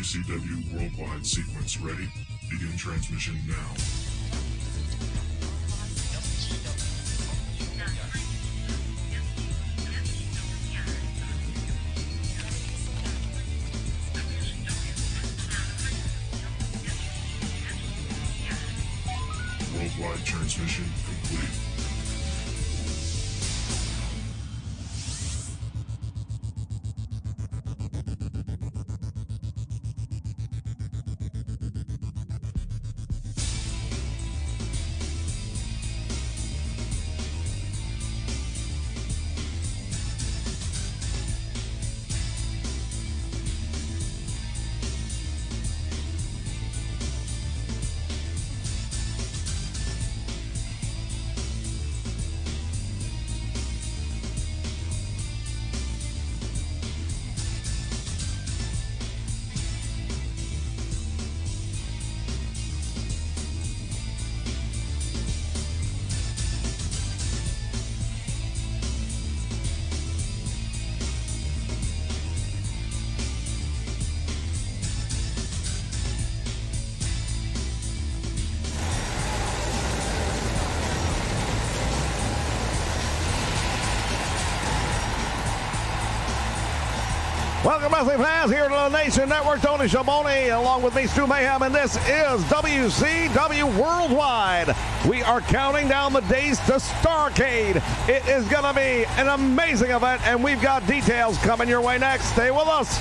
WCW Worldwide sequence ready. Begin transmission now. Worldwide transmission complete. Welcome, wrestling fans, here to the Nation Network. Tony Schiavone, along with me, Stu Mayhem, and this is WCW Worldwide. We are counting down the days to Starrcade. It is going to be an amazing event, and we've got details coming your way next. Stay with us.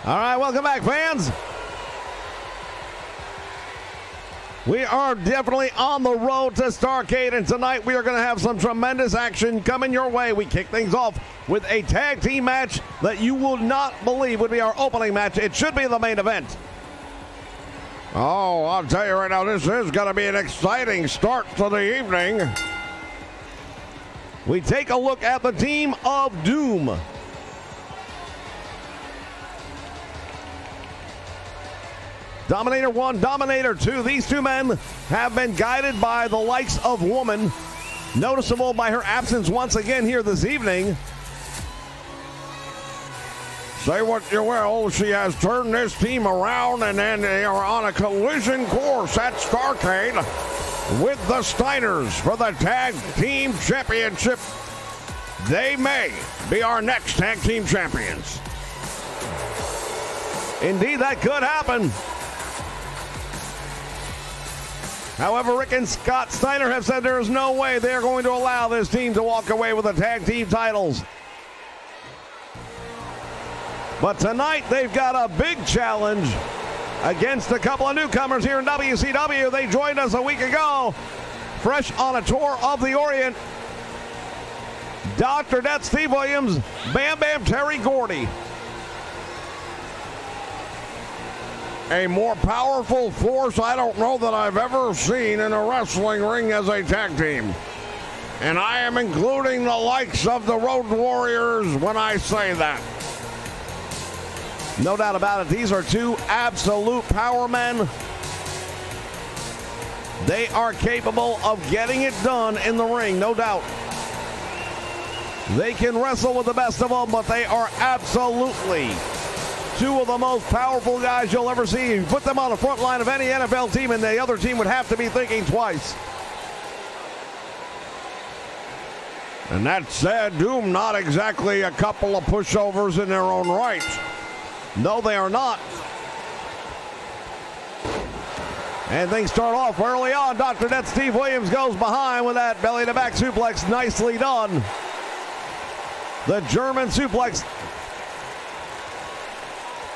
All right, welcome back, fans. We are definitely on the road to Starrcade, and tonight we are going to have some tremendous action coming your way. We kick things off with a tag team match that you will not believe would be our opening match. It should be the main event. Oh, I'll tell you right now, this is going to be an exciting start to the evening. We take a look at the team of Doom. Dominator 1, Dominator 2. These two men have been guided by the likes of Woman, noticeable by her absence once again here this evening. Say what you will, she has turned this team around, and then they are on a collision course at Starrcade with the Steiners for the Tag Team Championship. They may be our next Tag Team Champions. Indeed, that could happen. However, Rick and Scott Steiner have said there is no way they're going to allow this team to walk away with the tag team titles. But tonight, they've got a big challenge against a couple of newcomers here in WCW. They joined us a week ago, fresh on a tour of the Orient. Dr. Death Steve Williams, Bam Bam Terry Gordy. A more powerful force I don't know that I've ever seen in a wrestling ring as a tag team. And I am including the likes of the Road Warriors when I say that. No doubt about it, these are two absolute power men. They are capable of getting it done in the ring, no doubt. They can wrestle with the best of them, but they are absolutely two of the most powerful guys you'll ever see. You put them on the front line of any NFL team, and the other team would have to be thinking twice. And that said, Doom, not exactly a couple of pushovers in their own right. No, they are not. And things start off early on. Dr. Death Steve Williams goes behind with that belly-to-back suplex. Nicely done. The German suplex.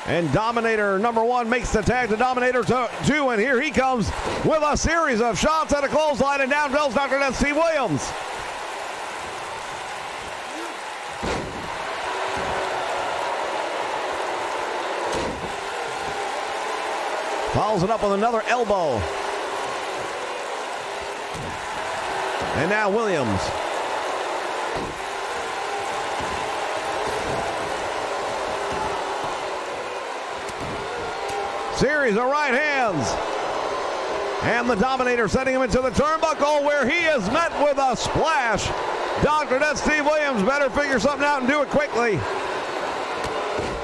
And Dominator number 1 makes the tag to Dominator 2. And here he comes with a series of shots at a clothesline. And down goes Dr. Death Steve Williams. Follows it up with another elbow. And now Williams. Series of right hands. And the Dominator setting him into the turnbuckle where he is met with a splash. Dr. Death Steve Williams better figure something out and do it quickly.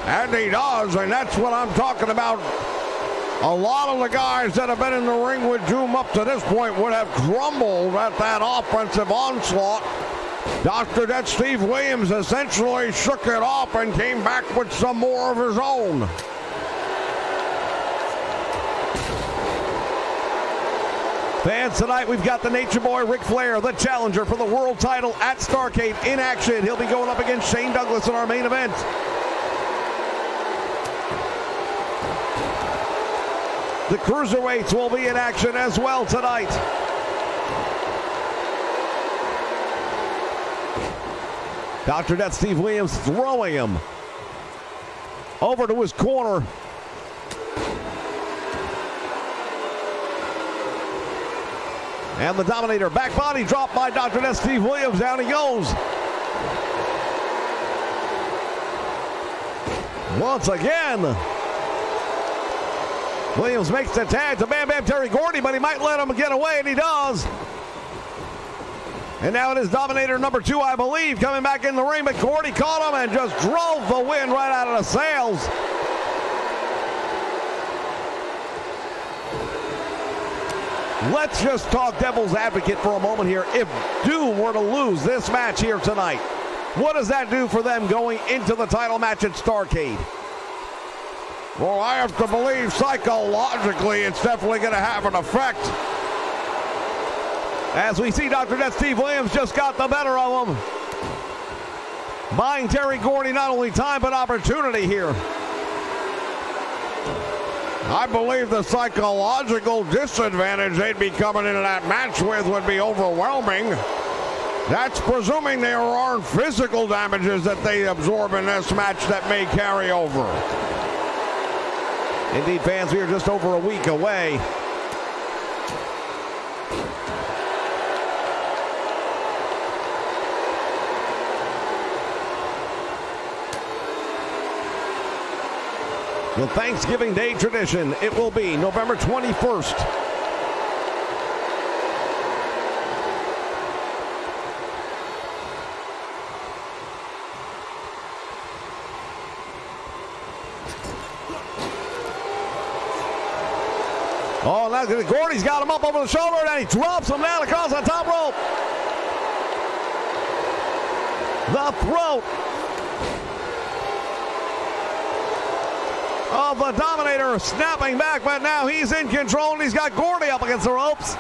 And he does, and that's what I'm talking about. A lot of the guys that have been in the ring with Doom up to this point would have crumbled at that offensive onslaught. Dr. Death Steve Williams essentially shook it off and came back with some more of his own. Fans, tonight we've got the Nature Boy Ric Flair, the challenger for the world title at Starrcade, in action. He'll be going up against Shane Douglas in our main event. The Cruiserweights will be in action as well tonight. Dr. Death Steve Williams throwing him over to his corner. And the Dominator, back body drop by Dr. Death Steve Williams. Down he goes. Once again. Williams makes the tag to Bam Bam Terry Gordy, but he might let him get away, and he does. And now it is Dominator number 2, I believe, coming back in the ring, but Gordy caught him and just drove the wind right out of the sails. Let's just talk devil's advocate for a moment here. If Doom were to lose this match here tonight, what does that do for them going into the title match at Starrcade? Well, I have to believe psychologically it's definitely going to have an effect. As we see Dr. Death Steve Williams just got the better of him. Buying Terry Gordy not only time but opportunity here. I believe the psychological disadvantage they'd be coming into that match with would be overwhelming. That's presuming there aren't physical damages that they absorb in this match that may carry over. Indeed, fans, we are just over a week away. The Thanksgiving Day tradition, it will be November 21st. Oh, now Gordy's got him up over the shoulder, and he drops him down across the top rope. The throat. of the Dominator snapping back, but now he's in control and he's got Gordy up against the ropes.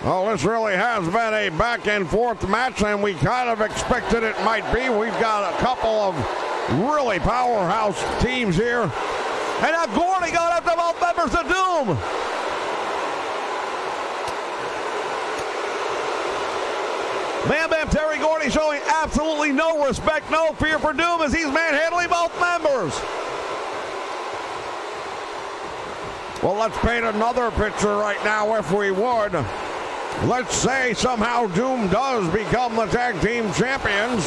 Well, this really has been a back and forth match, and we kind of expected it might be. We've got a couple of really powerhouse teams here. And now Gordy got after both members of Doom. Bam Bam Terry Gordy showing absolutely no respect, no fear for Doom as he's manhandling both members. Well, let's paint another picture right now if we would. Let's say somehow Doom does become the tag team champions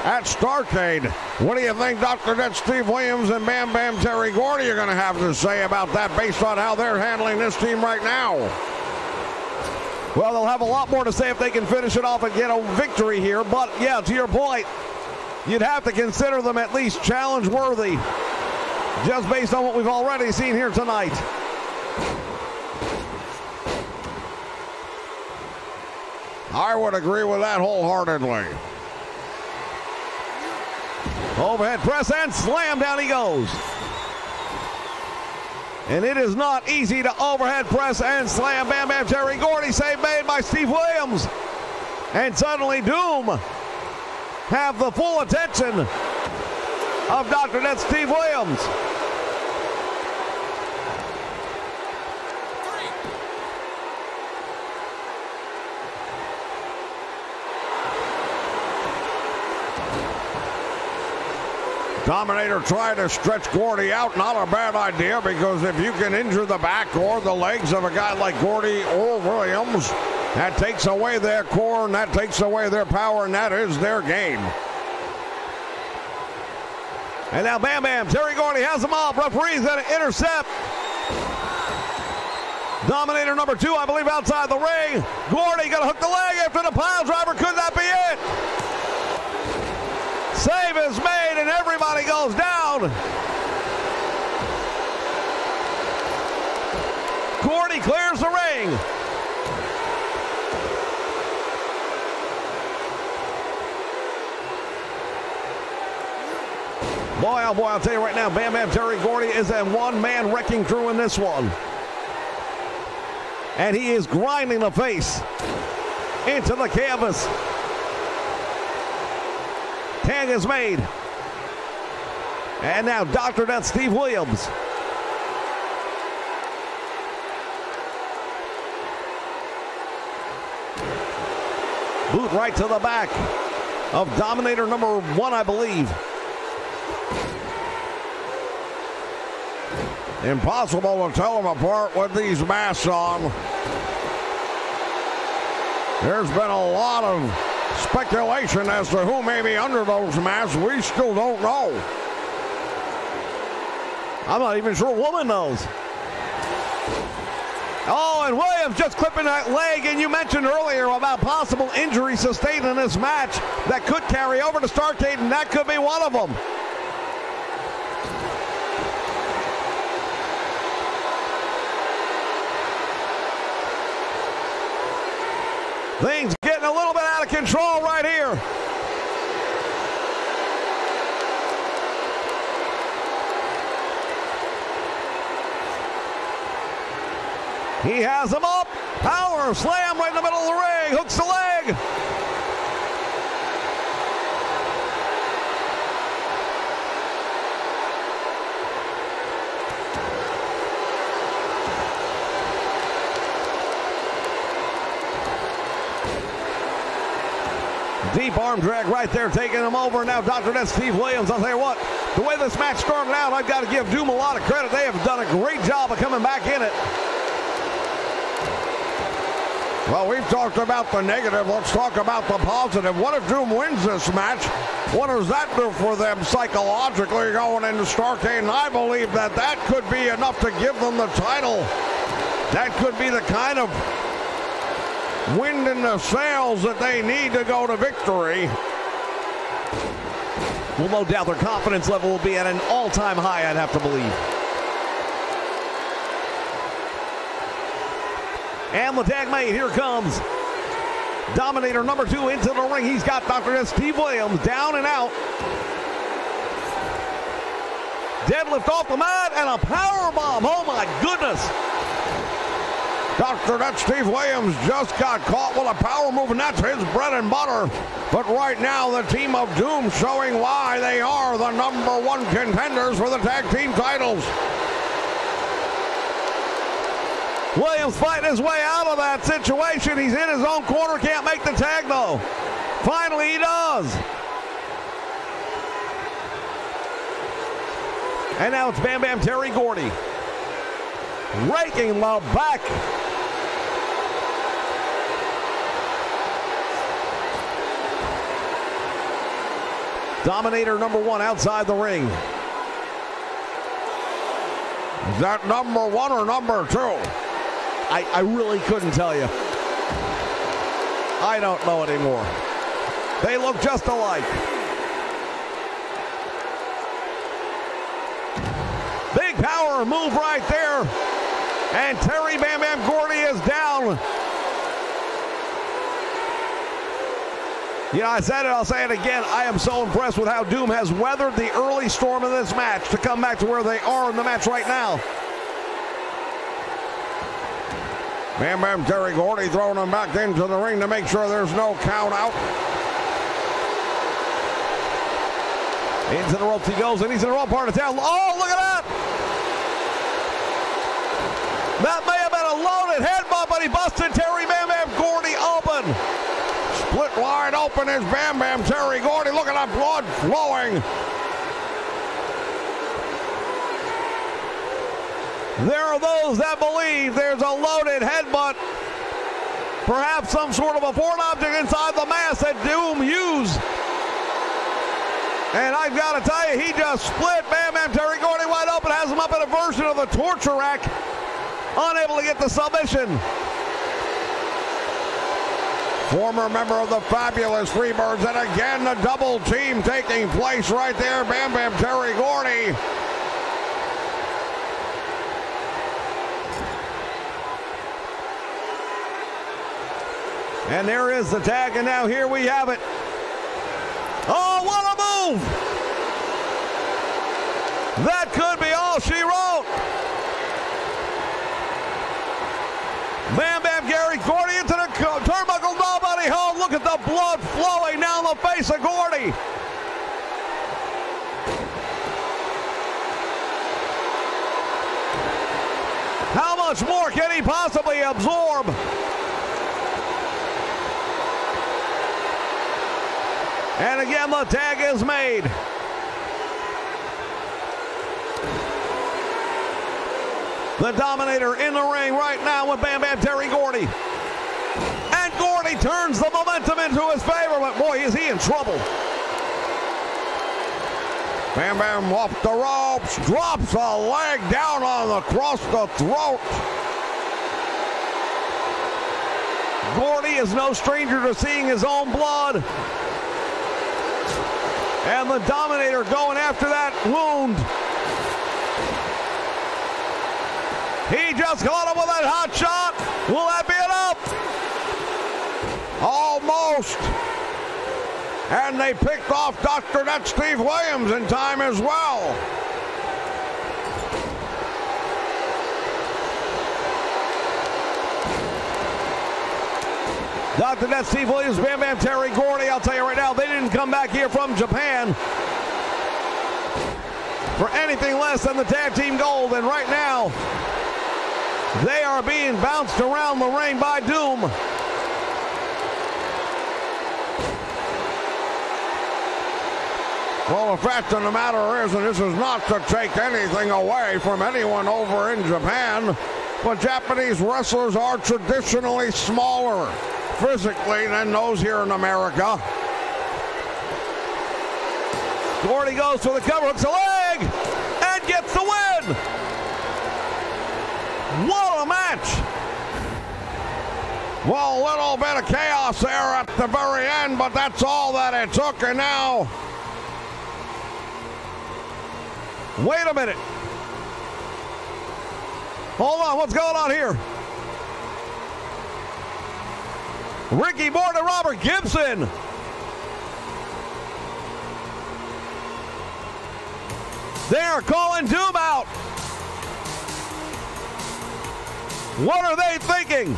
at Starrcade. What do you think Dr. Death Steve Williams and Bam Bam Terry Gordy are going to have to say about that based on how they're handling this team right now? Well, they'll have a lot more to say if they can finish it off and get a victory here. But, yeah, to your point, you'd have to consider them at least challenge-worthy just based on what we've already seen here tonight. I would agree with that wholeheartedly. Overhead press and slam, down he goes. And it is not easy to overhead press and slam Bam Bam Terry Gordy, save made by Steve Williams. And suddenly Doom have the full attention of Dr. Death Steve Williams. Dominator trying to stretch Gordy out. Not a bad idea, because if you can injure the back or the legs of a guy like Gordy or Williams, that takes away their core and that takes away their power, and that is their game. And now Bam Bam Terry Gordy has them up. Referee's going to intercept. Dominator number 2, I believe, outside the ring. Gordy going to hook the leg after the pile driver. Could that be it? Save is made and everybody goes down. Gordy clears the ring. Boy, oh boy, I'll tell you right now, Bam Bam Terry Gordy is a one-man wrecking crew in this one. And he is grinding the face into the canvas. Tag is made. And now Dr. Death Steve Williams. Boot right to the back of Dominator number 1, I believe. Impossible to tell them apart with these masks on. There's been a lot of speculation as to who may be under those masks. We still don't know. I'm not even sure a woman knows. Oh, and Williams just clipping that leg, and you mentioned earlier about possible injuries sustained in this match that could carry over to Starrcade, and that could be one of them. Things getting a little bit out of control right here. He has him up. Power slam right in the middle of the ring. Hooks the leg. Deep arm drag right there, taking him over. Now Dr. Death Steve Williams. I'll tell you what, the way this match started out, I've got to give Doom a lot of credit. They have done a great job of coming back in it. Well, we've talked about the negative. Let's talk about the positive. What if Doom wins this match? What does that do for them psychologically going into Starrcade? And I believe that that could be enough to give them the title. That could be the kind of wind in the sails that they need to go to victory. Well, no doubt their confidence level will be at an all-time high, I'd have to believe. And the tag made, here comes Dominator number 2 into the ring. He's got Dr. Steve Williams down and out. Deadlift off the mat and a power bomb. Oh my goodness. Dr. That Steve Williams just got caught with a power move, and that's his bread and butter. But right now, the team of Doom showing why they are the #1 contenders for the tag team titles. Williams fighting his way out of that situation. He's in his own corner, can't make the tag though. Finally, he does. And now it's Bam Bam Terry Gordy raking the back. Dominator #1 outside the ring. Is that #1 or #2? I really couldn't tell you. I don't know anymore. They look just alike. Big power move right there. And Terry Bam Bam Gordy is down. You know, I said it, I'll say it again. I am so impressed with how Doom has weathered the early storm of this match to come back to where they are in the match right now. Bam Bam Terry Gordy throwing him back into the ring to make sure there's no count out. Into the ropes he goes, and he's in the wrong part of town. Oh, look at that! That may have been a loaded headbutt, but he busted Terry Bam Bam Gordy open. Split wide open is Bam Bam Terry Gordy. Look at that blood flowing. There are those that believe there's a loaded headbutt. Perhaps some sort of a foreign object inside the mask that Doom used. And I've got to tell you, he just split Bam Bam Terry Gordy wide open, has him up in a version of the torture rack. Unable to get the submission. Former member of the Fabulous Freebirds, and again the double team taking place right there. Bam Bam Terry Gordy. And there is the tag, and now here we have it. Oh, what a move! That could be all she wrote. Bam Bam Gary Gordy into the turnbuckle, nobody home. Look at the blood flowing down the face of Gordy. How much more can he possibly absorb? And again, the tag is made. The Dominator in the ring right now with Bam Bam Terry Gordy. And Gordy turns the momentum into his favor, but boy, is he in trouble. Bam Bam off the ropes, drops a leg down across the throat. Gordy is no stranger to seeing his own blood. And the Dominator going after that wound. He just caught him with that hot shot. Will that be enough? Almost. And they picked off Dr. That Steve Williams in time as well. Dr. That Steve Williams, Bam Bam Terry Gordy, I'll tell you right now, they didn't come back here from Japan for anything less than the tag team gold. And right now, they are being bounced around the ring by Doom. Well, the fact of the matter is, and this is not to take anything away from anyone over in Japan, but Japanese wrestlers are traditionally smaller physically than those here in America. Gordy goes for the cover, hooks a leg, and gets the win. What a match! Well, a little bit of chaos there at the very end, but that's all that it took. And now, wait a minute. Hold on, what's going on here? Ricky Morton and Robert Gibson. They're calling Doom out. What are they thinking?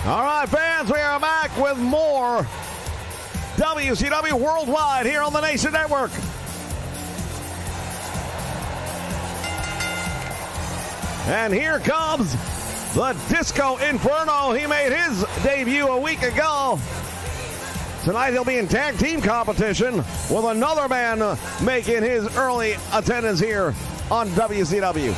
All right, fans, we are back with more WCW Worldwide here on the Nation Network. And here comes the Disco Inferno. He made his debut a week ago. Tonight he'll be in tag team competition with another man making his early attendance here on WCW.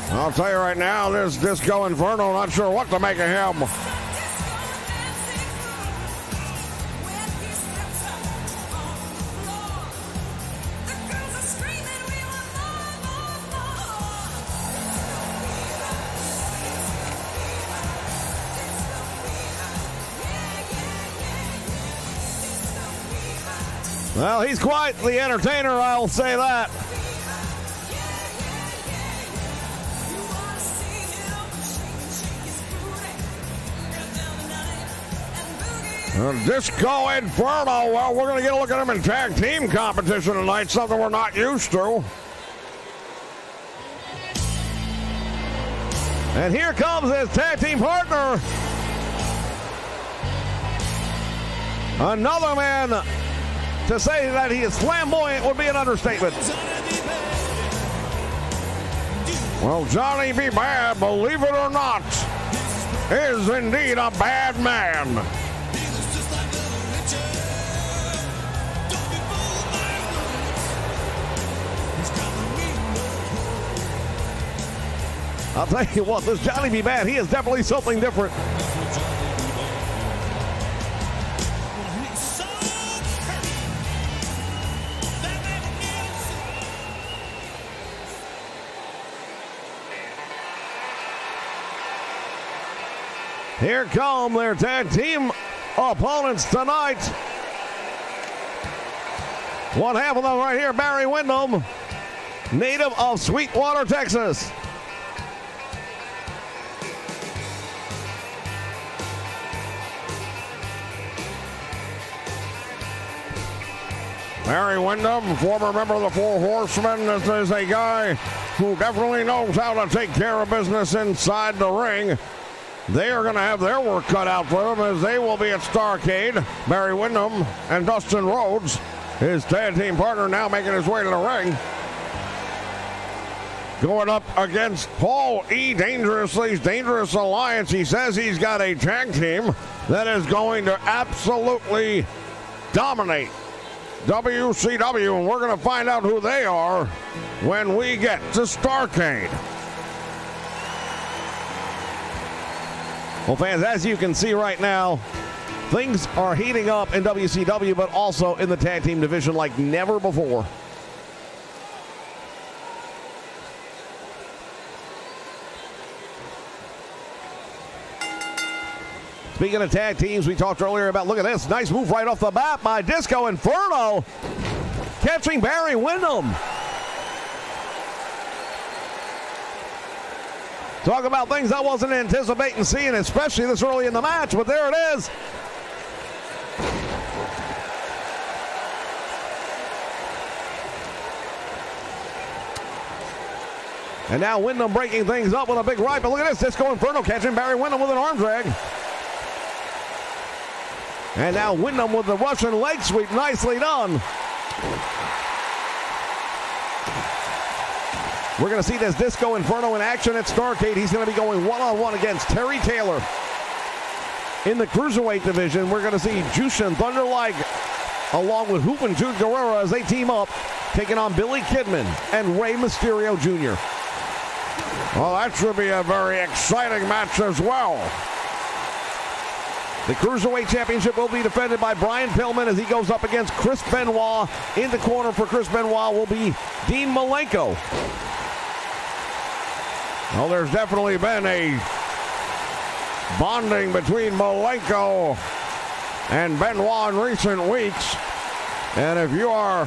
I'll tell you right now, this Disco Inferno, not sure what to make of him. Well, he's quite the entertainer, I'll say that. Disco Inferno, well, we're going to get a look at him in tag team competition tonight, something we're not used to. And here comes his tag team partner. Another man, to say that he is flamboyant would be an understatement. Well, Johnny B. Bad, believe it or not, is indeed a bad man. I'll tell you what, this Johnny B. Bad, he is definitely something different. Here come their tag team opponents tonight. One half of them right here, Barry Windham, native of Sweetwater, Texas. Barry Windham, former member of the Four Horsemen, this is a guy who definitely knows how to take care of business inside the ring. They are going to have their work cut out for them as they will be at Starrcade. Barry Windham and Dustin Rhodes, his tag team partner, now making his way to the ring. Going up against Paul E. Dangerously's Dangerous Alliance. He says he's got a tag team that is going to absolutely dominate WCW, and we're going to find out who they are when we get to Starrcade. Well, fans, as you can see right now, Things are heating up in WCW, but also in the tag team division like never before. Speaking of tag teams, we talked earlier about, look at this, nice move right off the bat by Disco Inferno, catching Barry Windham. Talk about things I wasn't anticipating seeing, especially this early in the match, but there it is. And now Windham breaking things up with a big right, but look at this, Disco Inferno catching Barry Windham with an arm drag. And now Windham with the Russian leg sweep, nicely done. We're going to see this Disco Inferno in action at Starrcade. He's going to be going one-on-one against Terry Taylor. In the Cruiserweight division, we're going to see Jushin Thunder Liger along with Hoop and Jude Guerrero as they team up, taking on Billy Kidman and Rey Mysterio Jr. Well, that should be a very exciting match as well. The Cruiserweight Championship will be defended by Brian Pillman as he goes up against Chris Benoit. In the corner for Chris Benoit will be Dean Malenko. Well, there's definitely been a bonding between Malenko and Benoit in recent weeks. And if you are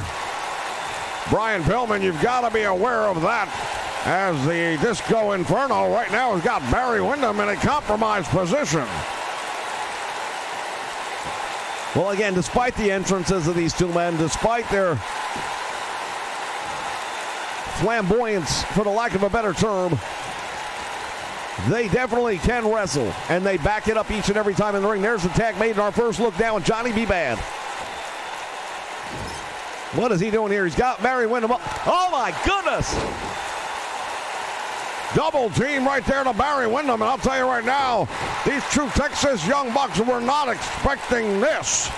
Brian Pillman, you've got to be aware of that, as the Disco Inferno right now has got Barry Windham in a compromised position. Well, again, despite the entrances of these two men, despite their flamboyance, for the lack of a better term, they definitely can wrestle, and they back it up each and every time in the ring. There's the tag made in our first look down with Johnny B. Bad. What is he doing here? He's got Barry Windham up. Oh, my goodness! Double team right there to Barry Windham, and I'll tell you right now, these true Texas Young Bucks were not expecting this.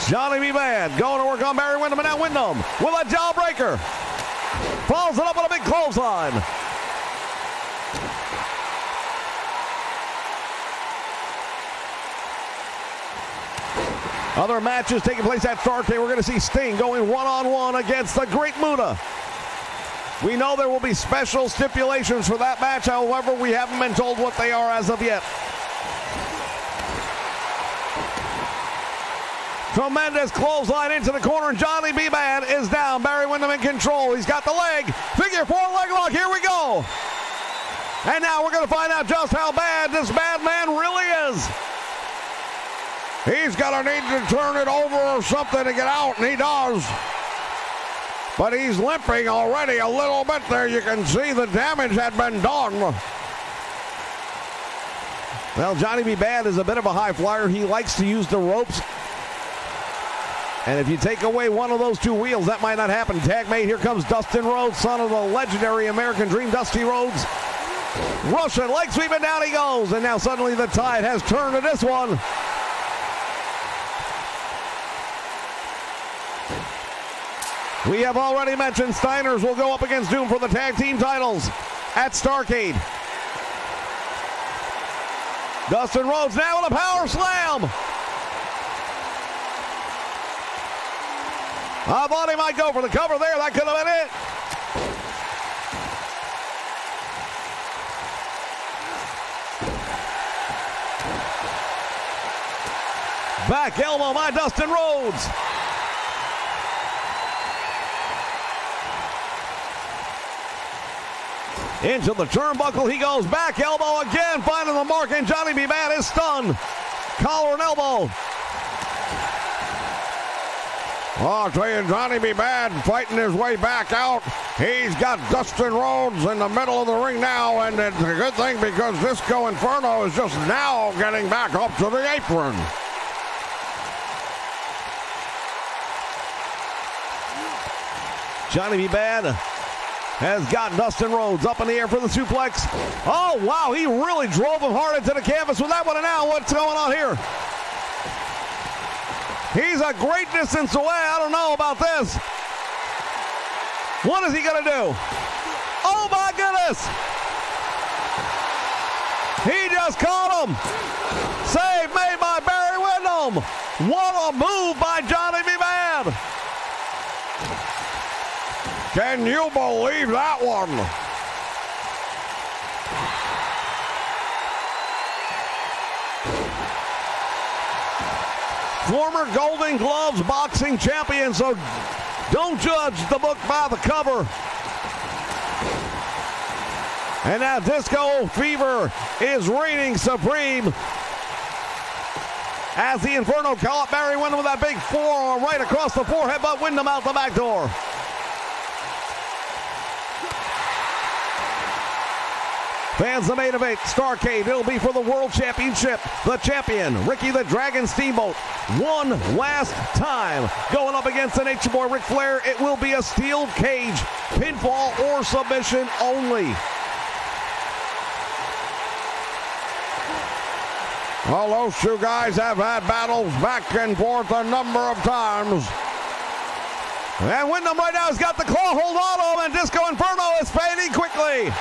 Johnny B. Bad going to work on Barry Windham, and now Windham with a jawbreaker. Follows it up with a big clothesline. Other matches taking place at Starrcade. We're going to see Sting going one-on-one against the Great Muta. We know there will be special stipulations for that match. However, we haven't been told what they are as of yet. Tremendous clothesline into the corner, and Johnny B. Bad is down. Barry Windham in control. He's got the leg. Figure four leg lock. Here we go. And now we're going to find out just how bad this bad man really is. He's going to need to turn it over or something to get out, and he does. But he's limping already a little bit there. You can see the damage had been done. Well, Johnny B. Bad is a bit of a high flyer. He likes to use the ropes. And if you take away one of those two wheels, that might not happen. Tag mate, here comes Dustin Rhodes, son of the legendary American Dream, Dusty Rhodes. Russian leg sweep, and down he goes. And now suddenly the tide has turned to this one. We have already mentioned Steiners will go up against Doom for the tag team titles at Starrcade. Dustin Rhodes now with a power slam. I thought he might go for the cover there. That could have been it. Back elbow by Dustin Rhodes. Into the turnbuckle he goes. Back elbow again, finding the mark, and Johnny B. Bad is stunned. Collar and elbow. Oh, I'll tell you, Johnny B. Bad fighting his way back out. He's got Dustin Rhodes in the middle of the ring now, and it's a good thing because Disco Inferno is just now getting back up to the apron. Johnny B. Bad has got Dustin Rhodes up in the air for the suplex. Oh, wow, he really drove him hard into the canvas with that one, and now what's going on here? He's a great distance away. I don't know about this. What is he going to do? Oh, my goodness. He just caught him. Save made by Barry Windham. What a move by Johnny B. Bad. Can you believe that one? Former Golden Gloves boxing champion, so don't judge the book by the cover. And now Disco Fever is reigning supreme as the Inferno caught Barry Windham with that big forearm right across the forehead, but Windham out the back door. Fans, the main event, Starrcade, it'll be for the World Championship. The champion, Ricky the Dragon Steamboat, one last time. Going up against the Nature Boy, Ric Flair, it will be a steel cage, pinfall or submission only. Well, those two guys have had battles back and forth a number of times. And Windham right now has got the claw hold on him, and Disco Inferno is fading quickly.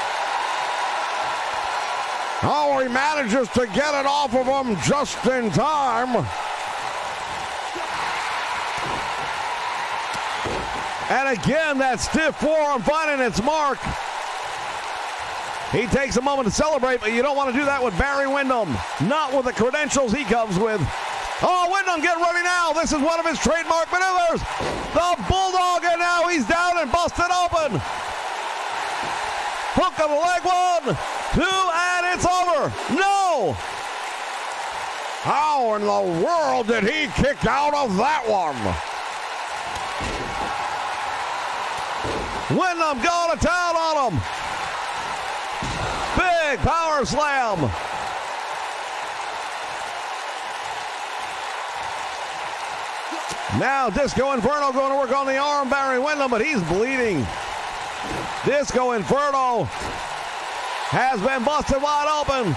Oh, he manages to get it off of him just in time. And again, that stiff forearm finding its mark. He takes a moment to celebrate, but you don't want to do that with Barry Windham. Not with the credentials he comes with. Oh, Windham getting ready now. This is one of his trademark maneuvers. The Bulldog, and now he's down and busted open. Hook of the leg, 1, 2, and it's over. No! How in the world did he kick out of that one? Windham going to town on him. Big power slam. Now Disco Inferno going to work on the arm, Barry Windham, but he's bleeding. Disco Inferno has been busted wide open.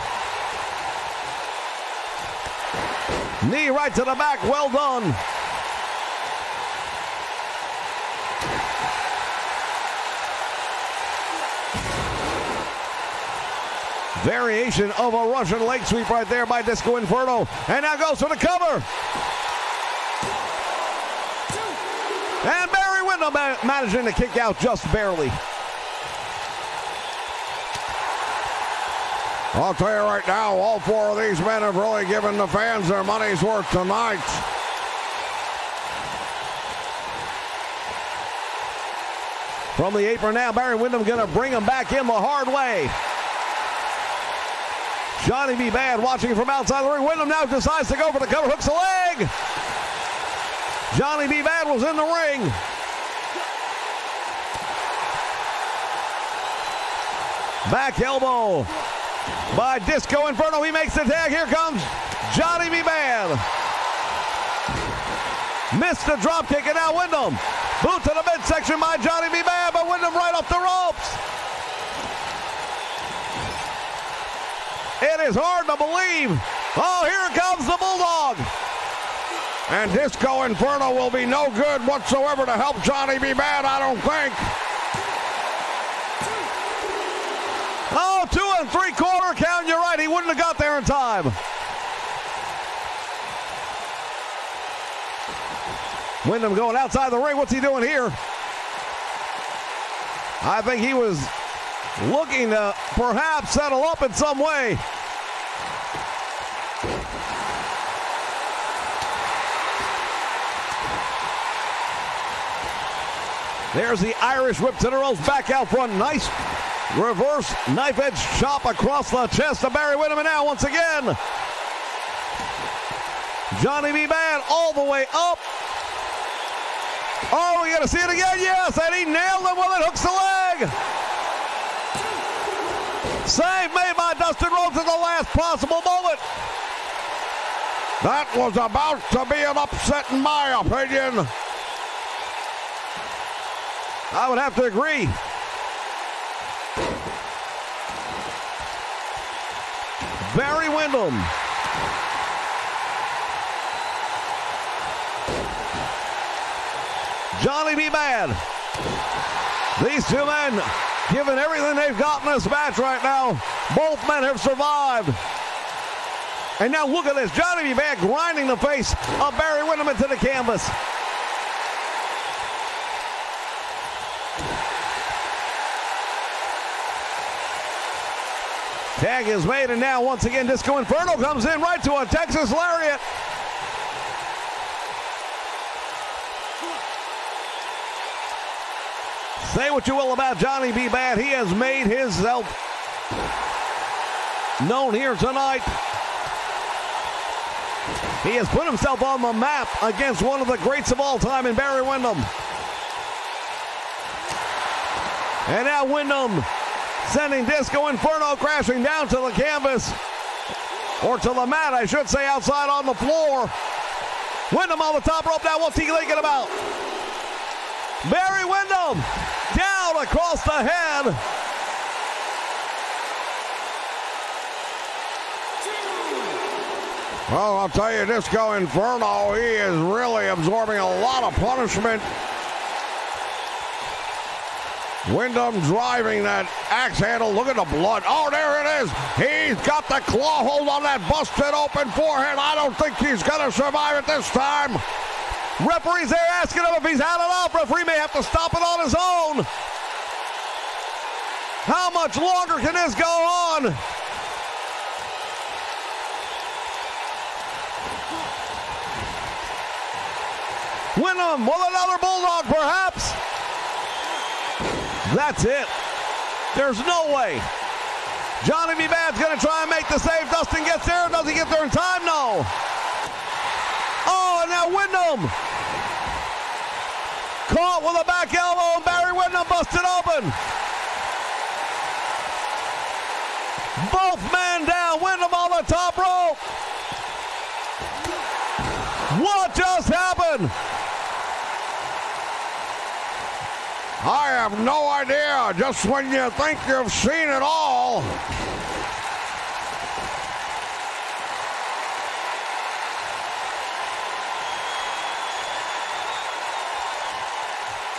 Knee right to the back, well done. Variation of a Russian leg sweep right there by Disco Inferno. And now goes for the cover. And Barry Windham managing to kick out just barely. I'll tell you right now, all 4 of these men have really given the fans their money's worth tonight. From the apron now, Barry Windham going to bring him back in the hard way. Johnny B. Bad watching from outside the ring. Windham now decides to go for the cover, hooks the leg. Johnny B. Bad was in the ring. Back elbow by Disco Inferno. He makes the tag. Here comes Johnny B. Bad. Missed the drop kick, and now Windham. Boot to the midsection by Johnny B. Bad, but Windham right off the ropes. It is hard to believe. Oh, here comes the Bulldog. And Disco Inferno will be no good whatsoever to help Johnny B. Bad, I don't think. Oh, 2 3/4 count. You're right. He wouldn't have got there in time. Windham going outside the ring. What's he doing here? I think he was looking to perhaps settle up in some way. There's the Irish whip to the ropes, back out front. Nice reverse knife edge chop across the chest of Barry Windham. And now once again, Johnny B. Bad all the way up. Oh, we got to see it again. Yes, and he nailed him when it hooks the leg. Save made by Dustin Rhodes at the last possible moment. That was about to be an upset in my opinion. I would have to agree. Barry Windham. Johnny B. Bad. These two men giving everything they've got in this match right now. Both men have survived. And now look at this. Johnny B. Bad grinding the face of Barry Windham into the canvas. Tag is made, and now once again Disco Inferno comes in right to a Texas Lariat. Say what you will about Johnny B. Bad. He has made himself known here tonight. He has put himself on the map against one of the greats of all time in Barry Windham. And now Windham sending Disco Inferno crashing down to the canvas. Or to the mat, I should say, outside on the floor. Windham on the top rope now. What's he thinking about? Barry Windham down across the head. Well, I'll tell you, Disco Inferno, he is really absorbing a lot of punishment. Windham driving that axe handle. Look at the blood. Oh, there it is. He's got the claw hold on that busted open forehead. I don't think he's going to survive it this time. Referee's there asking him if he's had enough. Referee may have to stop it on his own. How much longer can this go on? Windham with another bulldog, perhaps. That's it. There's no way. Johnny B. Bad's going to try and make the save. Dustin gets there. Does he get there in time? No. Oh, and now Windham caught with a back elbow, and Barry Windham busted open. Both men down. Windham on the top rope. What just happened? I have no idea. Just when you think you've seen it all.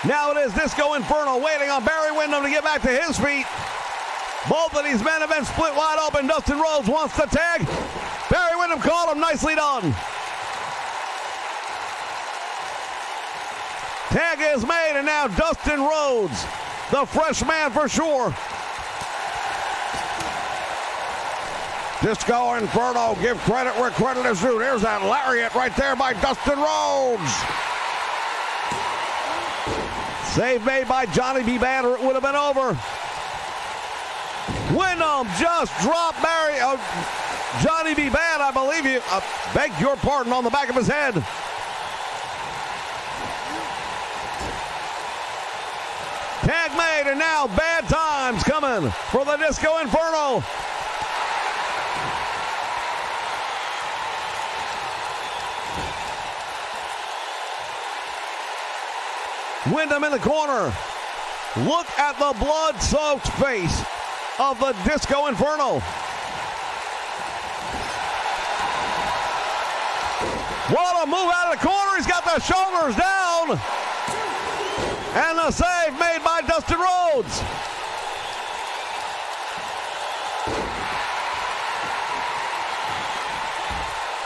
Now it is Disco Inferno waiting on Barry Windham to get back to his feet. Both of these men have been split wide open. Dustin Rhodes wants to tag. Barry Windham caught him. Nicely done. Tag is made, and now Dustin Rhodes, the fresh man for sure. Disco Inferno, give credit where credit is due. There's that lariat right there by Dustin Rhodes. Save made by Johnny B. Bad, or it would have been over. Windham just dropped Johnny B. Bad, I believe you. Beg your pardon, on the back of his head. Tag made, and now bad times coming for the Disco Inferno. Windham in the corner. Look at the blood-soaked face of the Disco Inferno. What a move out of the corner. He's got the shoulders down. And the save made by Dustin Rhodes.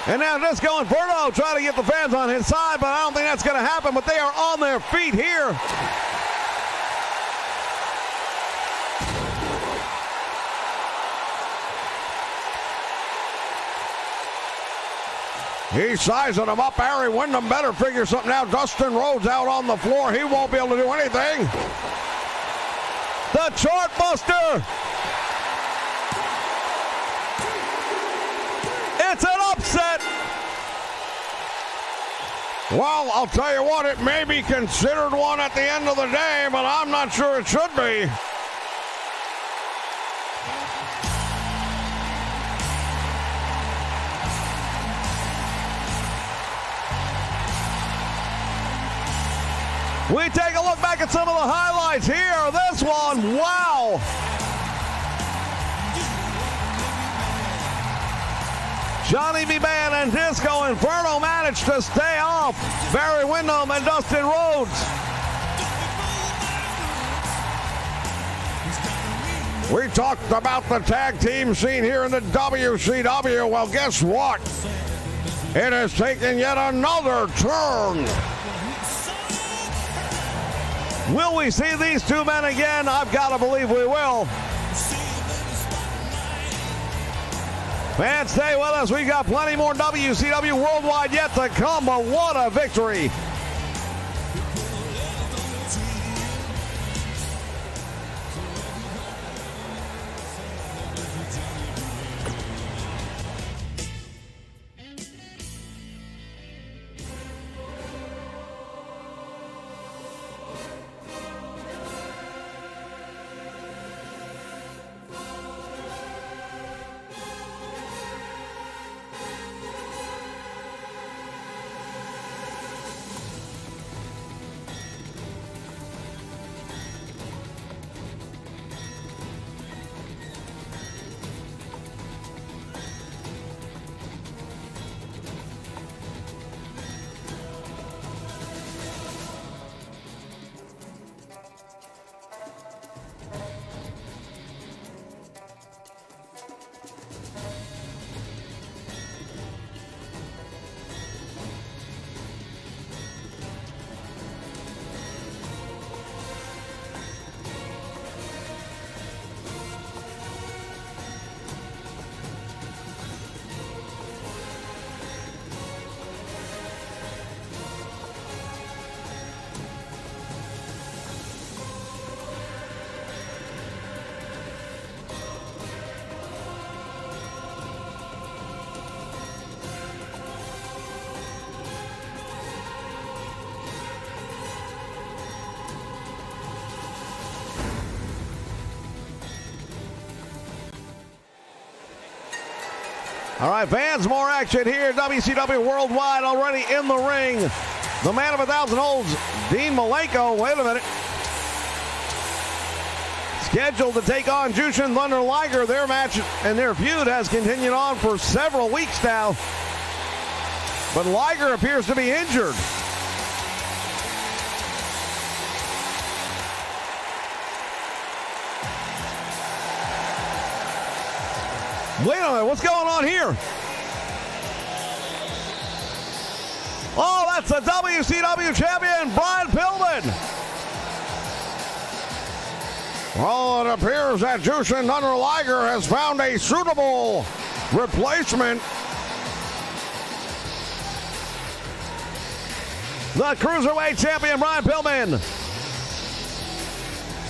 And now Disco Inferno trying to get the fans on his side, but I don't think that's going to happen. But they are on their feet here. He's sizing him up. Barry Windham better figure something out. Dustin Rhodes out on the floor. He won't be able to do anything. The chart buster. It's an upset. Well, I'll tell you what, it may be considered one at the end of the day, but I'm not sure it should be. We take a look back at some of the highlights here. This one, wow. Johnny B. Bad and Disco Inferno managed to stay off Barry Windham and Dustin Rhodes. We talked about the tag team scene here in the WCW. Well, guess what? It has taken yet another turn. Will we see these two men again? I've got to believe we will. Fans, stay with us. We've got plenty more WCW Worldwide yet to come, but what a victory. All right, fans, more action here. WCW Worldwide already in the ring. The man of 1,000 holds, Dean Malenko. Wait a minute. Scheduled to take on Jushin Thunder Liger. Their match and their feud has continued on for several weeks now. But Liger appears to be injured. Wait a minute, what's going on here? Oh, that's the WCW champion, Brian Pillman. Well, it appears that Jushin Thunder Liger has found a suitable replacement. The Cruiserweight champion, Brian Pillman.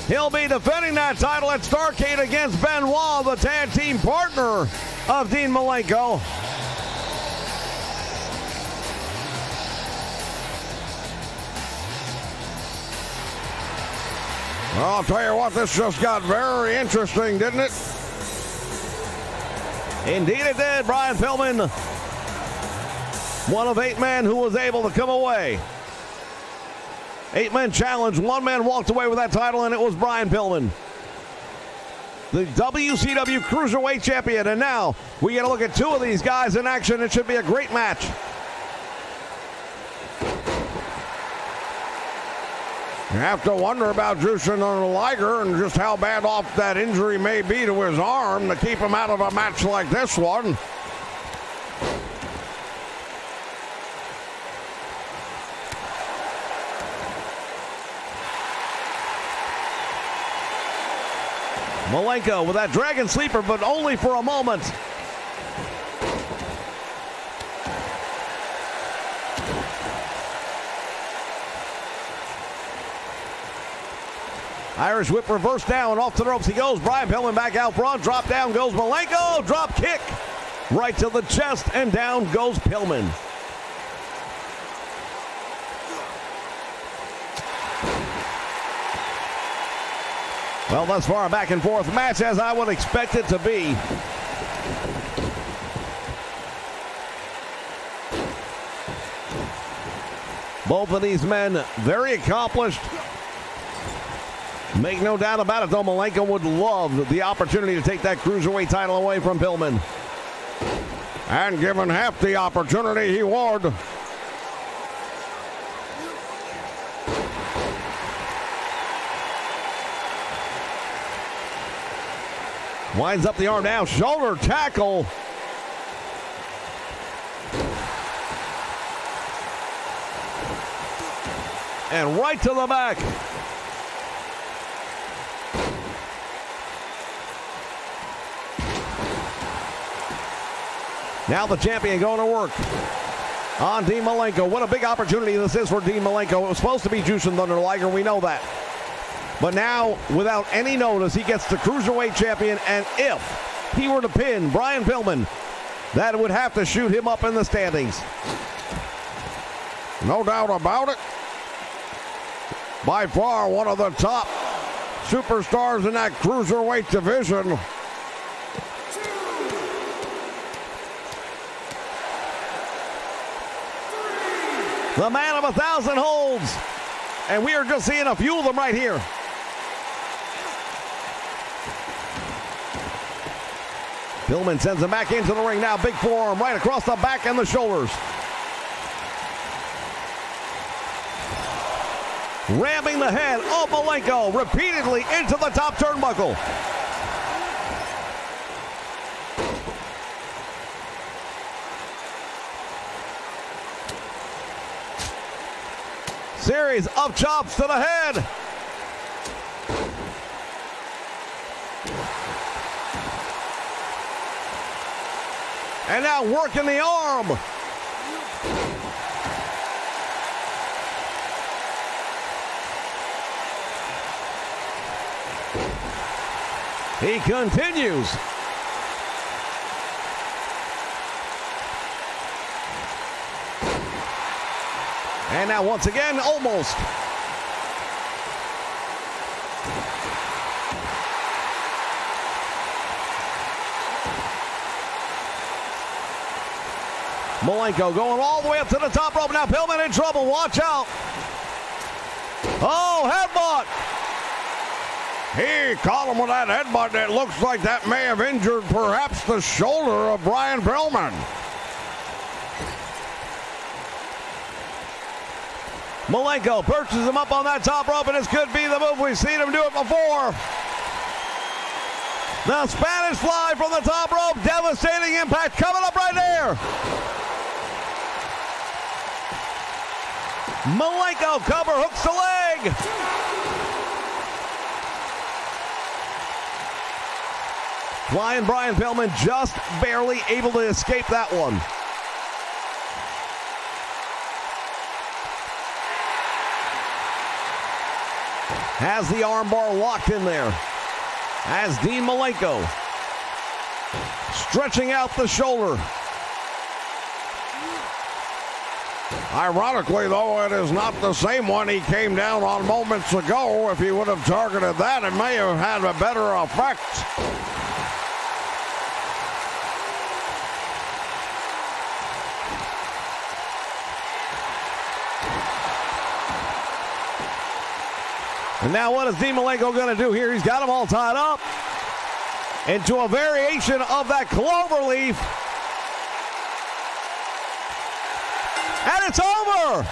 He'll be defending that title at Starrcade against Benoit, the tag team partner of Dean Malenko. Well, I'll tell you what, this just got very interesting, didn't it? Indeed it did. Brian Pillman, one of 8 men who was able to come away. 8-man challenge. 1 man walked away with that title, and it was Brian Pillman, the WCW Cruiserweight champion. And now we get a look at 2 of these guys in action. It should be a great match. You have to wonder about Jushin Thunder Liger and just how bad off that injury may be to his arm to keep him out of a match like this one. Malenko with that Dragon Sleeper, but only for a moment. Irish whip reverse down, off to the ropes he goes. Brian Pillman back out front, drop down goes Malenko, drop kick right to the chest, and down goes Pillman. Well, thus far, a back and forth match as I would expect it to be. Both of these men very accomplished. Make no doubt about it, though, Malenko would love the opportunity to take that Cruiserweight title away from Pillman. And given half the opportunity, he would. Winds up the arm now. Shoulder tackle. And right to the back. Now the champion going to work on Dean Malenko. What a big opportunity this is for Dean Malenko. It was supposed to be Jushin Thunder Liger, we know that. But now, without any notice, he gets the Cruiserweight champion, and if he were to pin Brian Pillman, that would have to shoot him up in the standings. No doubt about it. By far one of the top superstars in that Cruiserweight division. The man of 1,000 holds. And we are just seeing a few of them right here. Pillman sends him back into the ring now. Big forearm right across the back and the shoulders. Ramming the head of Malenko repeatedly into the top turnbuckle. Series of chops to the head. And now working the arm. He continues. And now once again, almost. Malenko going all the way up to the top rope. Now Pillman in trouble. Watch out. Oh, headbutt. He caught him with that headbutt that looks like that may have injured perhaps the shoulder of Brian Pillman. Malenko perches him up on that top rope, and this could be the move. We've seen him do it before. The Spanish fly from the top rope. Devastating impact coming up right there. Malenko cover hooks the leg. Flying Brian Pillman just barely able to escape that one. Has the armbar locked in there. As Dean Malenko stretching out the shoulder. Ironically, though, it is not the same one he came down on moments ago. If he would have targeted that, it may have had a better effect. And now what is Dean Malenko going to do here? He's got them all tied up into a variation of that cloverleaf. And it's over.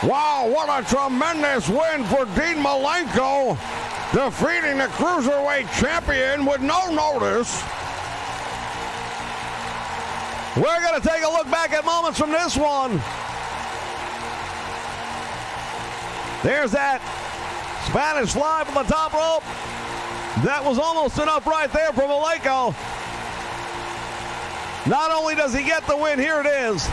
Wow, what a tremendous win for Dean Malenko, defeating the Cruiserweight champion with no notice. We're going to take a look back at moments from this one. There's that Spanish fly from the top rope. That was almost enough right there for Malenko. Not only does he get the win, here it is.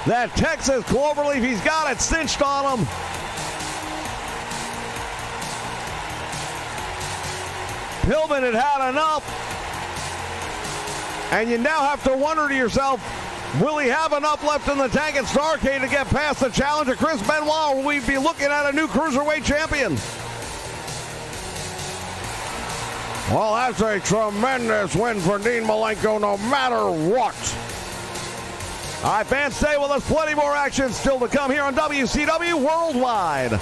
That Texas cloverleaf, he's got it cinched on him. Pillman had had enough. And you now have to wonder to yourself, will he have enough left in the tank at Starrcade to get past the challenge of Chris Benoit? Will we be looking at a new Cruiserweight champion? Well, that's a tremendous win for Dean Malenko, no matter what. All right, fans, stay with us. Plenty more action still to come here on WCW Worldwide.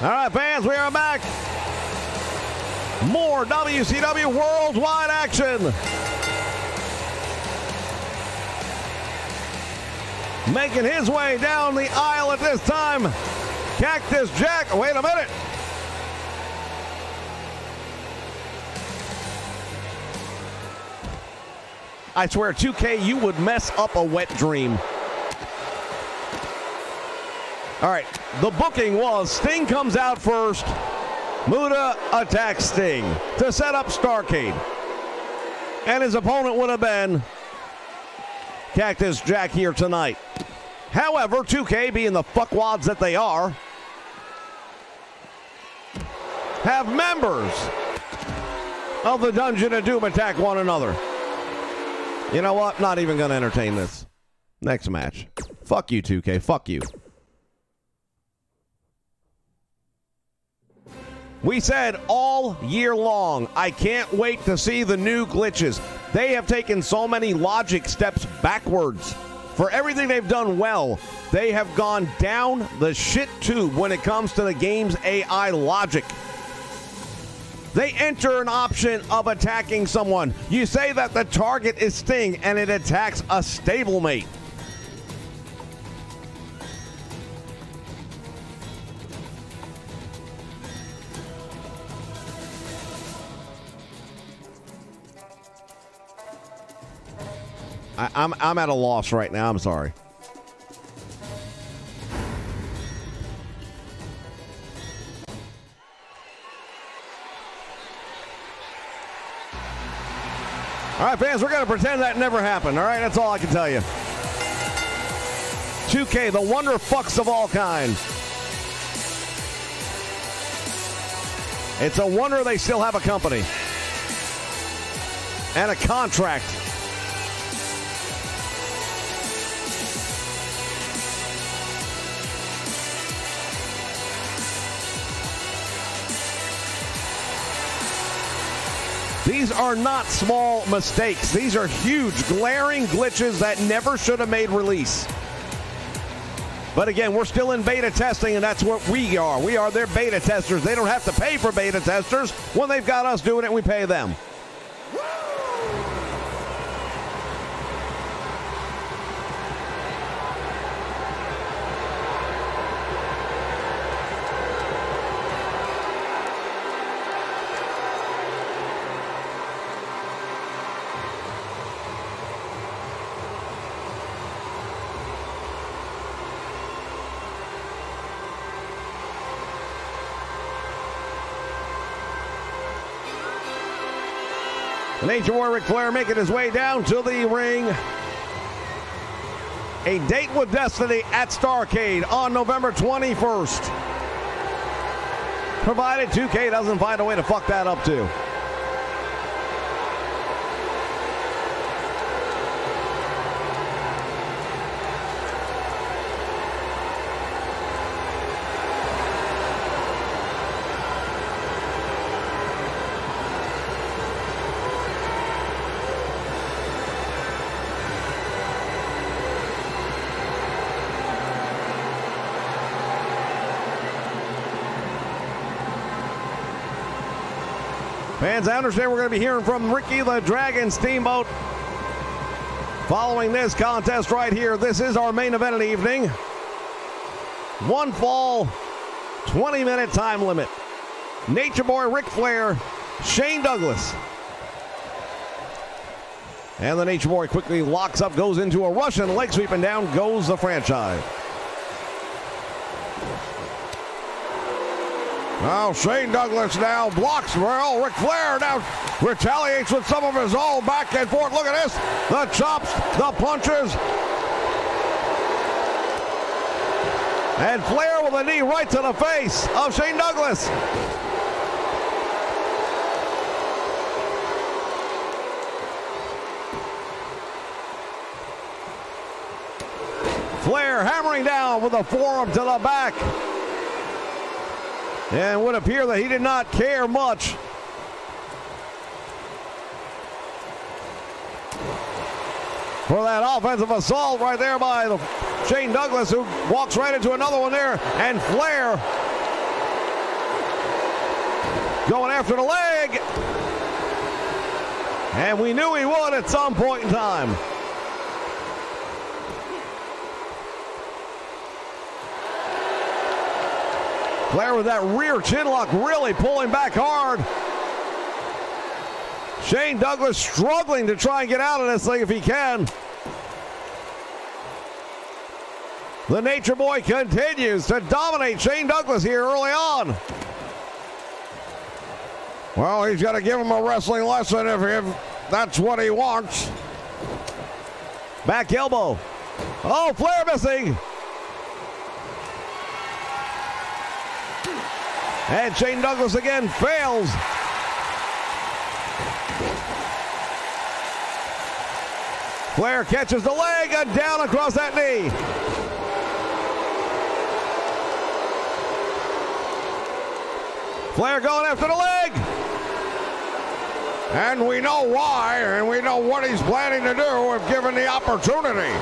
All right, fans, we are back. More WCW Worldwide action. Making his way down the aisle at this time, Cactus Jack. Wait a minute. I swear, 2K, you would mess up a wet dream. All right, the booking was Sting comes out first. Muta attacks Sting to set up Starrcade. And his opponent would have been Cactus Jack here tonight. However, 2K, being the fuckwads that they are, have members of the Dungeon of Doom attack one another. You know what? Not even going to entertain this. Next match. Fuck you, 2K. Fuck you. We said all year long, I can't wait to see the new glitches. They have taken so many logic steps backwards. For everything they've done well, they have gone down the shit tube when it comes to the game's AI logic. They enter an option of attacking someone. You say that the target is Sting and it attacks a stablemate. I'm at a loss right now. I'm sorry. All right, fans, we're going to pretend that never happened. All right, that's all I can tell you. 2K, the wonder fucks of all kind. It's a wonder they still have a company and a contract. These are not small mistakes. These are huge, glaring glitches that never should have made release. But again, we're still in beta testing, and that's what we are. We are their beta testers. They don't have to pay for beta testers when they've got us doing it, we pay them. Nature Boy Ric Flair making his way down to the ring. A date with Destiny at Starrcade on November 21st. Provided 2K doesn't find a way to fuck that up too. Fans, I understand we're going to be hearing from Ricky the Dragon Steamboat following this contest right here. This is our main event of the evening. One fall, 20-minute time limit. Nature Boy Ric Flair, Shane Douglas. And the Nature Boy quickly locks up, goes into a Russian leg sweep, and down goes the franchise. Now Shane Douglas now blocks well. Ric Flair now retaliates with some of his own back and forth. Look at this. The chops, the punches. And Flair with a knee right to the face of Shane Douglas. Flair hammering down with a forearm to the back. And it would appear that he did not care much. For that offensive assault right there by Shane Douglas, who walks right into another one there. And Flair going after the leg. And we knew he would at some point in time. Flair with that rear chin lock really pulling back hard. Shane Douglas struggling to try and get out of this thing if he can. The Nature Boy continues to dominate Shane Douglas here early on. Well, he's got to give him a wrestling lesson if that's what he wants. Back elbow. Oh, Flair missing. And Shane Douglas again fails. Flair catches the leg and down across that knee. Flair going after the leg. And we know why, and we know what he's planning to do if given the opportunity.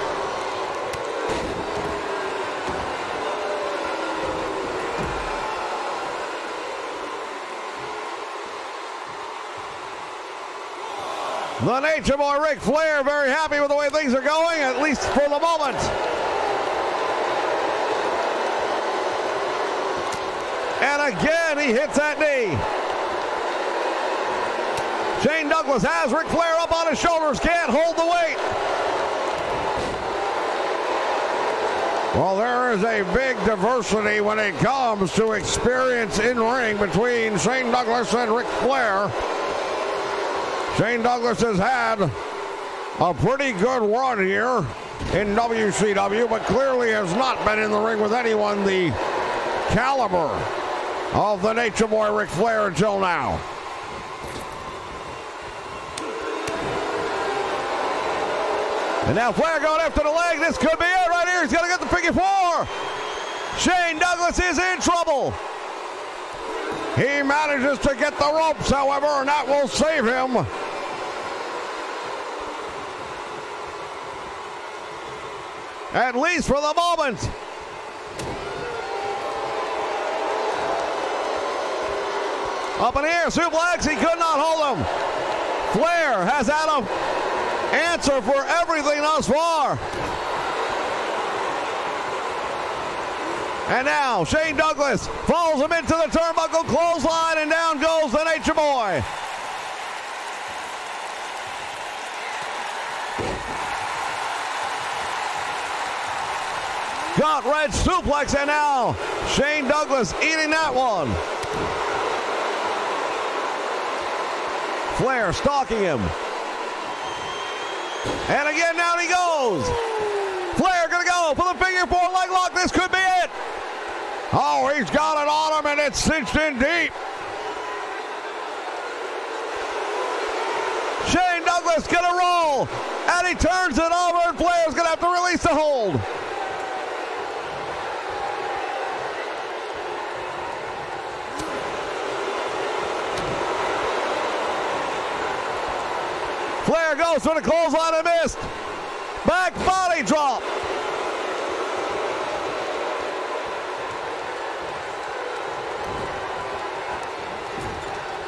The Nature Boy Ric Flair very happy with the way things are going, at least for the moment. And again, he hits that knee. Shane Douglas has Ric Flair up on his shoulders, can't hold the weight. Well, there is a big diversity when it comes to experience in ring between Shane Douglas and Ric Flair. Shane Douglas has had a pretty good run here in WCW, but clearly has not been in the ring with anyone the caliber of the Nature Boy Ric Flair until now. And now Flair going after the leg. This could be it right here. He's going to get the figure four. Shane Douglas is in trouble. He manages to get the ropes, however, and that will save him. At least for the moment. Up in the air, suplex, he could not hold him. Flair has had an answer for everything thus far. And now Shane Douglas follows him into the turnbuckle, clothesline, and down goes the Nature Boy. Got red suplex, and now Shane Douglas eating that one. Flair stalking him. And again, down he goes. Flair gonna go for the figure four leg lock. This could be it. Oh, he's got it on him, and it's cinched in deep. Shane Douglas gonna roll, and he turns it over, and Flair's gonna have to release the hold. Flair goes for the clothesline and missed. Back body drop.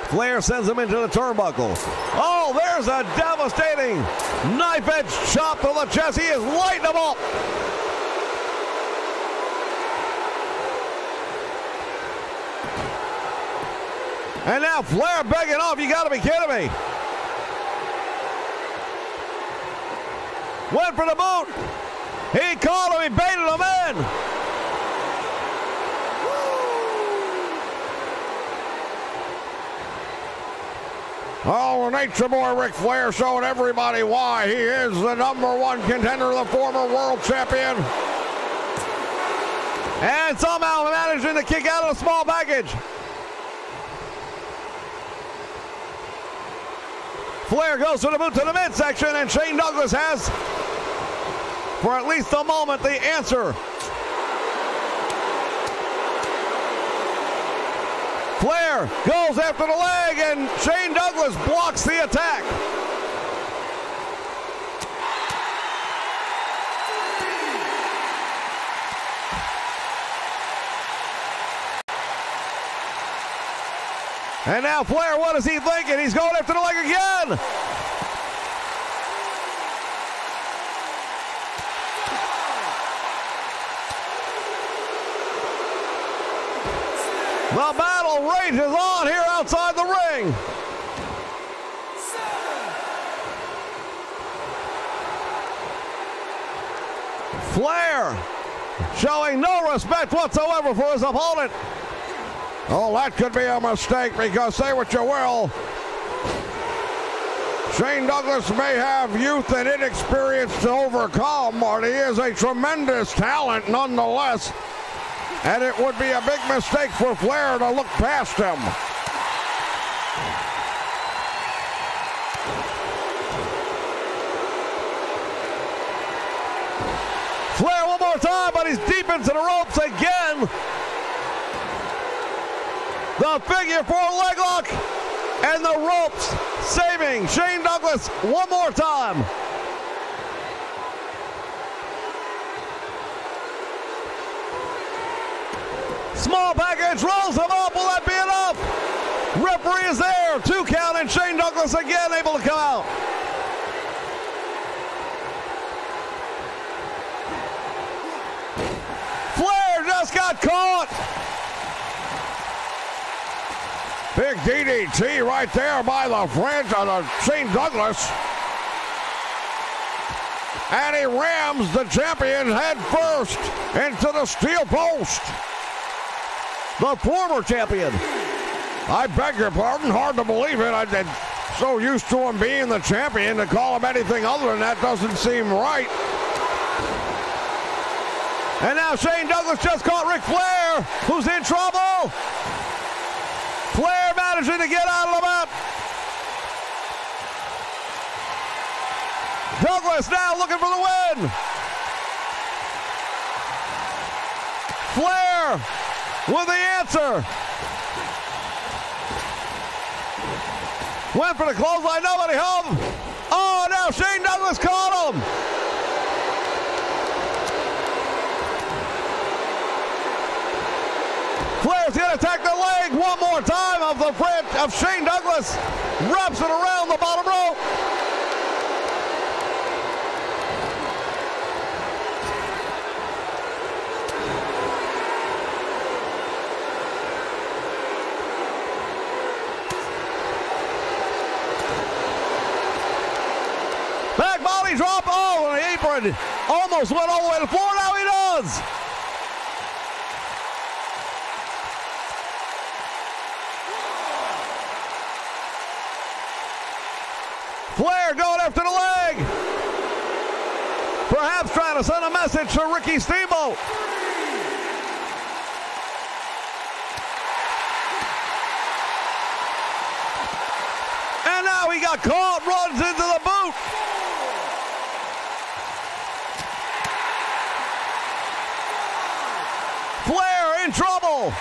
Flair sends him into the turnbuckle. Oh, there's a devastating knife edge chop to the chest. He is lighting him up. And now Flair begging off. You got to be kidding me. Went for the boot. He caught him. He baited him in. Oh, Nature Boy Ric Flair showing everybody why he is the #1 contender, the former world champion. And somehow managing to kick out of a small package. Flair goes for the boot to the midsection, and Shane Douglas has, for at least a moment, the answer. Flair goes after the leg, and Shane Douglas blocks the attack. And now Flair, what is he thinking? He's going after the leg again. The battle rages on here outside the ring. Flair showing no respect whatsoever for his opponent. Oh, that could be a mistake, because say what you will, Shane Douglas may have youth and inexperience to overcome, but he is a tremendous talent nonetheless. And it would be a big mistake for Flair to look past him. Flair one more time, but he's deep into the ropes again. The figure four leg lock and the ropes saving Shane Douglas one more time. Small package rolls him up. Will that be enough? Referee is there. 2 count, and Shane Douglas again able to come out. Flair just got caught. Big DDT right there by the Shane Douglas. And he rams the champion head first into the steel post. The former champion. I beg your pardon, hard to believe it. I'm so used to him being the champion, to call him anything other than that doesn't seem right. And now Shane Douglas just caught Ric Flair, who's in trouble. Flair managing to get out of the map. Douglas now looking for the win. Flair with the answer. Went for the clothesline, nobody home. Oh, now Shane Douglas caught him. Flair's going to attack the leg one more time of Shane Douglas. Wraps it around the bottom rope. Back body drop. Oh, and the apron almost went all the way to the floor. Now he does. Flair going after the leg. Perhaps trying to send a message to Ricky Steamboat. And now he got caught, runs into the boot. Flair in trouble.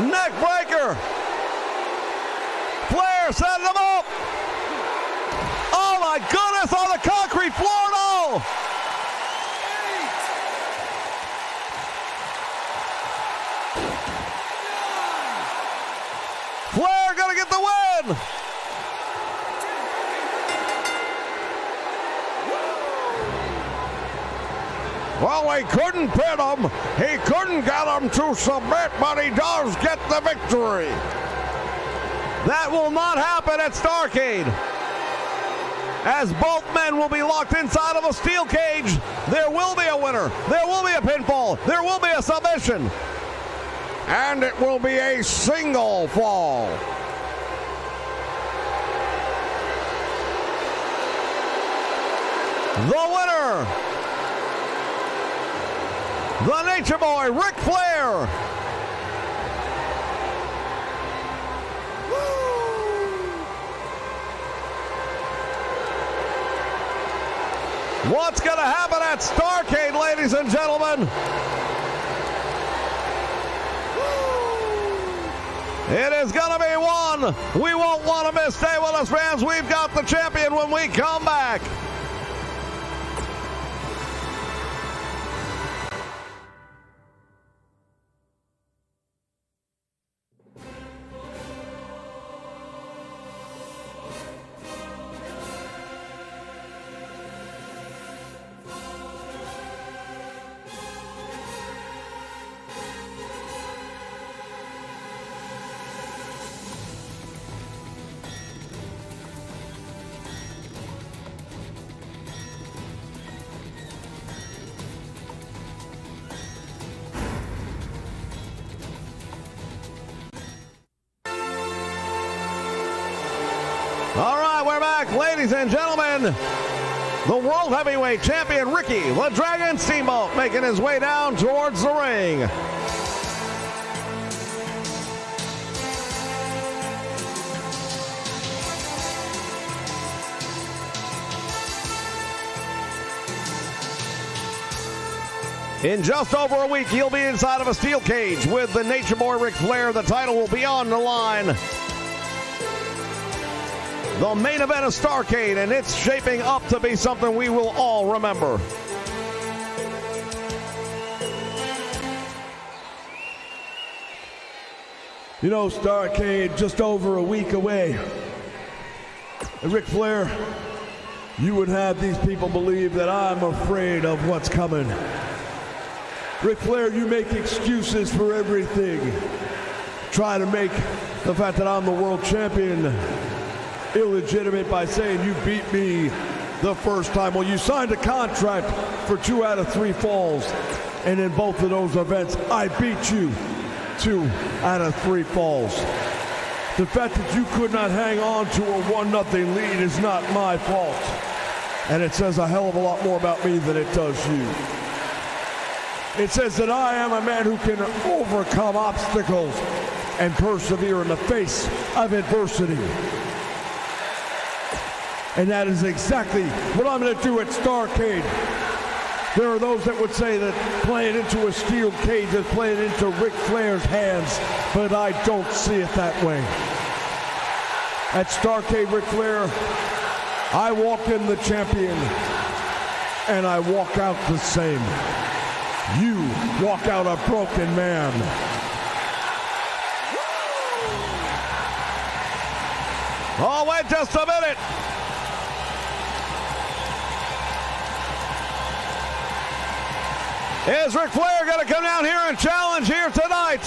Neck breaker. Flair setting him up. Oh my goodness, on the concrete floor now. Flair gonna get the win. Well, he couldn't pin him. He couldn't get him to submit, but he does get the victory. That will not happen at Starrcade. As both men will be locked inside of a steel cage, there will be a winner. There will be a pinfall. There will be a submission. And it will be a single fall. The winner, the Nature Boy, Ric Flair. What's going to happen at Starrcade, ladies and gentlemen? It is going to be one we won't want to miss. Stay with us, fans. We've got the champion when we come back. back, ladies and gentlemen. The World Heavyweight Champion Ricky the Dragon Steamboat making his way down towards the ring. In just over a week, he'll be inside of a steel cage with the Nature Boy Ric Flair. The title will be on the line. The main event of Starrcade, and it's shaping up to be something we will all remember. You know, Starrcade just over a week away. And Ric Flair, you would have these people believe that I'm afraid of what's coming. Ric Flair, you make excuses for everything. Try to make the fact that I'm the world champion illegitimate by saying you beat me the first time. Well, you signed a contract for 2 out of 3 falls, and in both of those events, I beat you 2 out of 3 falls. The fact that you could not hang on to a 1-0 lead is not my fault, and it says a hell of a lot more about me than it does you. It says that I am a man who can overcome obstacles and persevere in the face of adversity. And that is exactly what I'm going to do at Starrcade. There are those that would say that playing into a steel cage is playing into Ric Flair's hands, but I don't see it that way. At Starrcade, Ric Flair, I walk in the champion, and I walk out the same. You walk out a broken man. Oh, wait just a minute. Is Ric Flair going to come down here and challenge here tonight?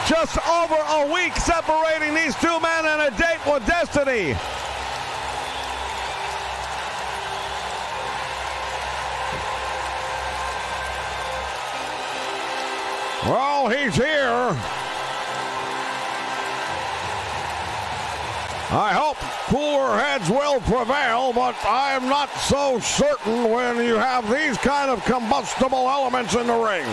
Just over a week separating these two men and a date with destiny. Well, he's here. I hope cooler heads will prevail, but I am not so certain when you have these kind of combustible elements in the ring.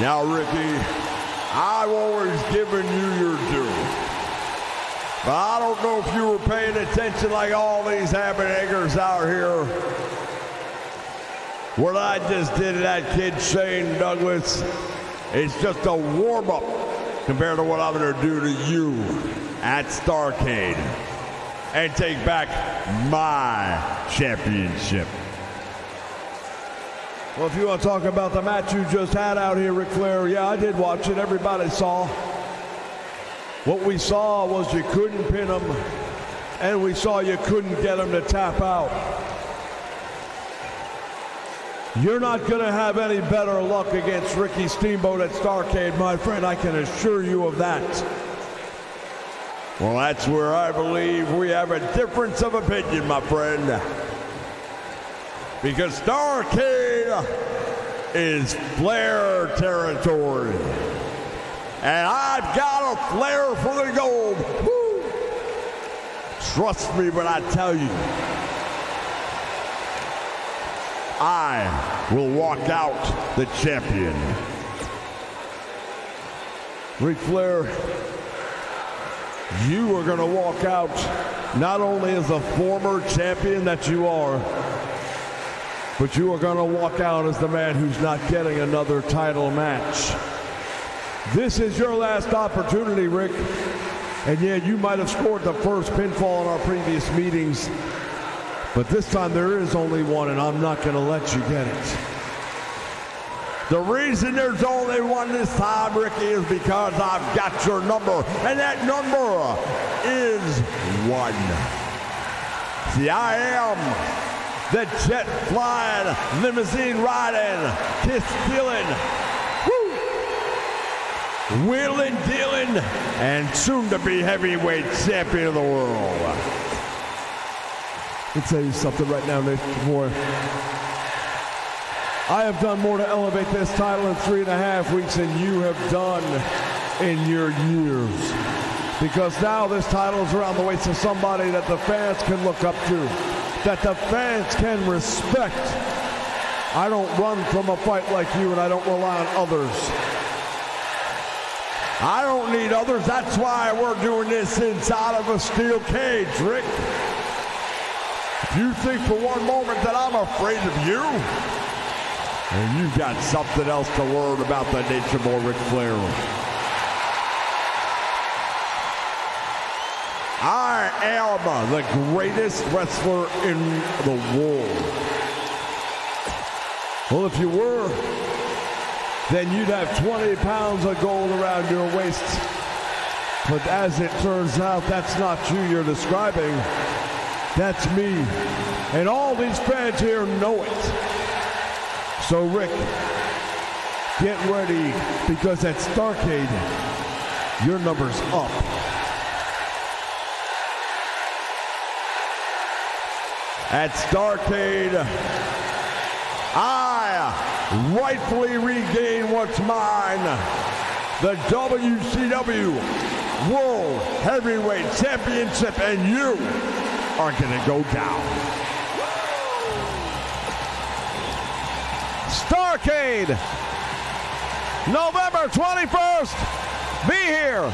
Now, Ricky, I've always given you your due. But I don't know if you were paying attention like all these habit eggers out here. What I just did to that kid Shane Douglas, it's just a warm-up compared to what I'm going to do to you at Starrcade and take back my championship. Well, if you want to talk about the match you just had out here, Ric Flair, yeah, I did watch it. Everybody saw. What we saw was you couldn't pin him, and we saw you couldn't get him to tap out. You're not going to have any better luck against Ricky Steamboat at Starrcade, my friend. I can assure you of that. Well, that's where I believe we have a difference of opinion, my friend. Because Starrcade is Flair territory. And I've got a flair for the gold. Woo! Trust me when I tell you. I will walk out the champion. Ric Flair, you are going to walk out not only as a former champion that you are, but you are going to walk out as the man who's not getting another title match. This is your last opportunity, Rick. And yeah, you might have scored the first pinfall in our previous meetings, but this time there is only one, and I'm not going to let you get it. The reason there's only one this time, Ricky, is because I've got your number, and that number is 1. See, I am the jet-flying, limousine-riding, kiss-stealing, wheeling, dealing, and soon-to-be heavyweight champion of the world. Let me tell you something right now, Nick, boy. I have done more to elevate this title in 3.5 weeks than you have done in your years. Because now this title is around the waist of somebody that the fans can look up to, that the fans can respect. I don't run from a fight like you, and I don't rely on others. I don't need others. That's why we're doing this inside of a steel cage, Rick. If you think for one moment that I'm afraid of you, and you've got something else to learn about the Nature Boy Ric Flair. I am the greatest wrestler in the world. Well, if you were, then you'd have 20 pounds of gold around your waist. But as it turns out, that's not you you're describing. That's me. And all these fans here know it. So, Rick, get ready, because at Starrcade, your number's up. At Starrcade, I rightfully regain what's mine, the WCW World Heavyweight Championship, and you are going to go down. Starrcade, November 21st. Be here.